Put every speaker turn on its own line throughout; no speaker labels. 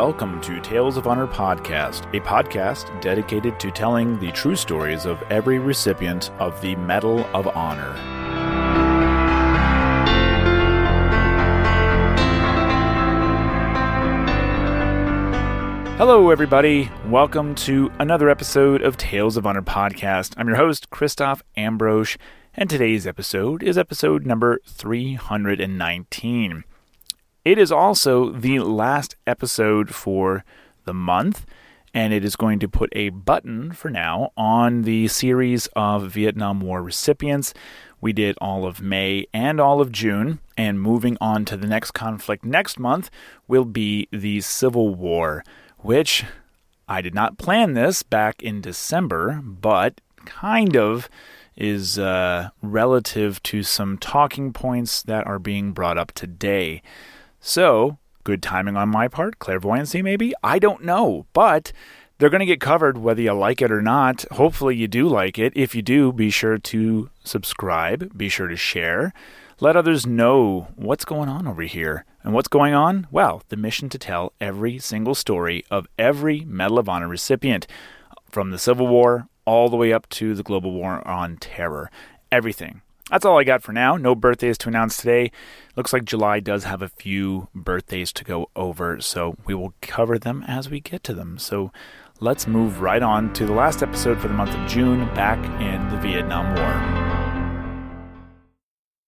welcome to Tales of Honor Podcast, a podcast dedicated to telling the true stories of every recipient of the Medal of Honor. Hello, everybody. Welcome to another episode of Tales of Honor Podcast. I'm your host, Christoph Ambrose, and today's episode is episode number 319. It is also the last episode for the month, and it is going to put a button for now on the series of Vietnam War recipients. We did all of May and all of June, and moving on to the next conflict next month will be the Civil War, which I did not plan this back in December, but kind of is relative to some talking points that are being brought up today. So, good timing on my part, clairvoyancy maybe, I don't know, but they're going to get covered whether you like it or not. Hopefully you do like it. If you do, be sure to subscribe, be sure to share, let others know what's going on over here. And what's going on? Well, the mission to tell every single story of every Medal of Honor recipient, from the Civil War all the way up to the Global War on Terror. Everything. That's all I got for now. No birthdays to announce today. Looks like July does have a few birthdays to go over, so we will cover them as we get to them. So let's move right on to the last episode for the month of June, back in the Vietnam War.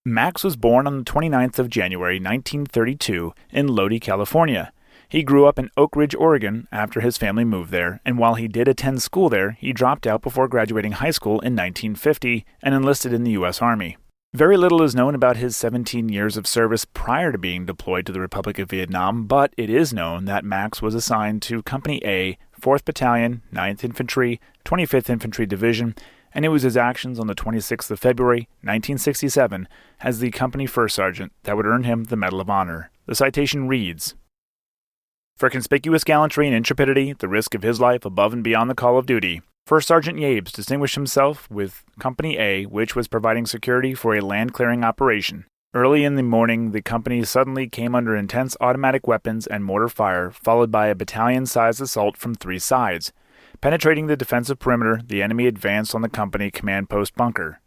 Max was born on the 29th of January 1932 in Lodi, California. He grew up in Oak Ridge, Oregon after his family moved there, and while he did attend school there, he dropped out before graduating high school in 1950 and enlisted in the U.S. Army. Very little is known about his 17 years of service prior to being deployed to the Republic of Vietnam, but it is known that Max was assigned to Company A, 4th Battalion, 9th Infantry, 25th Infantry Division, and it was his actions on the 26th of February, 1967, as the company first sergeant that would earn him the Medal of Honor. The citation reads, "For conspicuous gallantry and intrepidity, the risk of his life above and beyond the call of duty, First Sergeant Yabes distinguished himself with Company A, which was providing security for a land-clearing operation. Early in the morning, the company suddenly came under intense automatic weapons and mortar fire, followed by a battalion-sized assault from three sides. Penetrating the defensive perimeter, the enemy advanced on the company command post bunker.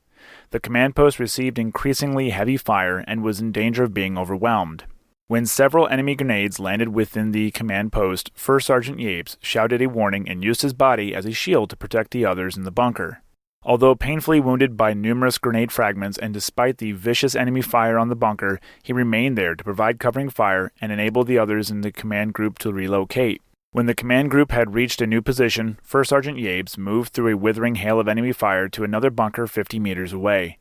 The command post received increasingly heavy fire and was in danger of being overwhelmed. When several enemy grenades landed within the command post, First Sergeant Yabes shouted a warning and used his body as a shield to protect the others in the bunker. Although painfully wounded by numerous grenade fragments and despite the vicious enemy fire on the bunker, he remained there to provide covering fire and enable the others in the command group to relocate. When the command group had reached a new position, First Sergeant Yabes moved through a withering hail of enemy fire to another bunker 50 meters away.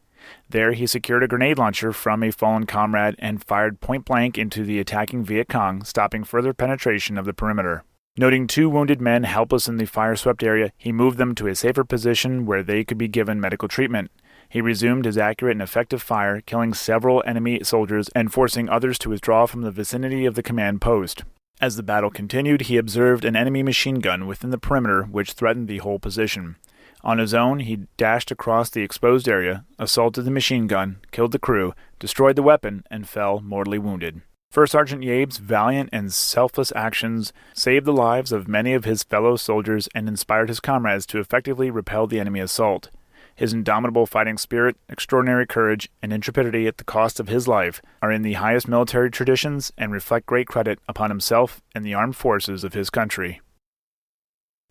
There, he secured a grenade launcher from a fallen comrade and fired point-blank into the attacking Viet Cong, stopping further penetration of the perimeter. Noting two wounded men helpless in the fire-swept area, he moved them to a safer position where they could be given medical treatment. He resumed his accurate and effective fire, killing several enemy soldiers and forcing others to withdraw from the vicinity of the command post. As the battle continued, he observed an enemy machine gun within the perimeter which threatened the whole position. On his own, he dashed across the exposed area, assaulted the machine gun, killed the crew, destroyed the weapon, and fell mortally wounded. First Sergeant Yabes' valiant and selfless actions saved the lives of many of his fellow soldiers and inspired his comrades to effectively repel the enemy assault. His indomitable fighting spirit, extraordinary courage, and intrepidity at the cost of his life are in the highest military traditions and reflect great credit upon himself and the armed forces of his country.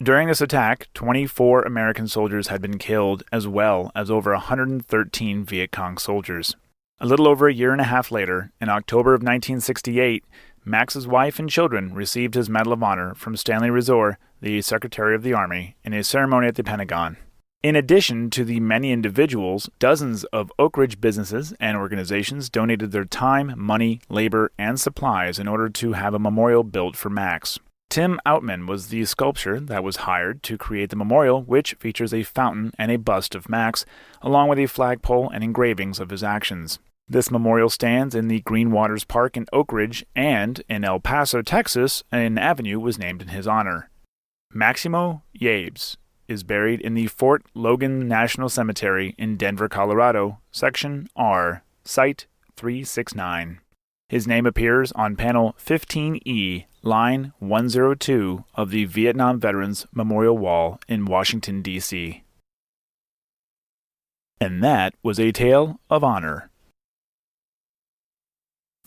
During this attack, 24 American soldiers had been killed, as well as over 113 Viet Cong soldiers. A little over a year and a half later, in October of 1968, Max's wife and children received his Medal of Honor from Stanley Resor, the Secretary of the Army, in a ceremony at the Pentagon. In addition to the many individuals, dozens of Oak Ridge businesses and organizations donated their time, money, labor, and supplies in order to have a memorial built for Max. Tim Outman was the sculptor that was hired to create the memorial, which features a fountain and a bust of Max, along with a flagpole and engravings of his actions. This memorial stands in the Green Waters Park in Oak Ridge, and in El Paso, Texas, an avenue was named in his honor. Maximo Yabes is buried in the Fort Logan National Cemetery in Denver, Colorado, Section R, Site 369. His name appears on panel 15E line 102 of the Vietnam Veterans Memorial Wall in Washington, D.C. And that was a Tale of Honor.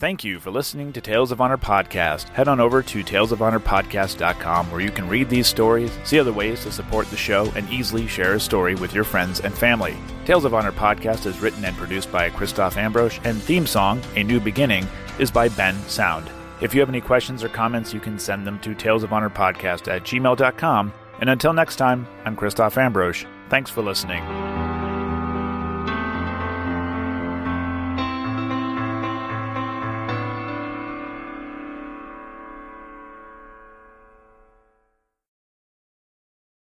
Thank you for listening to Tales of Honor Podcast. Head on over to talesofhonorpodcast.com where you can read these stories, see other ways to support the show, and easily share a story with your friends and family. Tales of Honor Podcast is written and produced by Christoph Ambrose, and theme song, A New Beginning, is by Ben Sound. If you have any questions or comments, you can send them to talesofhonorpodcast@gmail.com. And until next time, I'm Christoph Ambrose. Thanks for listening.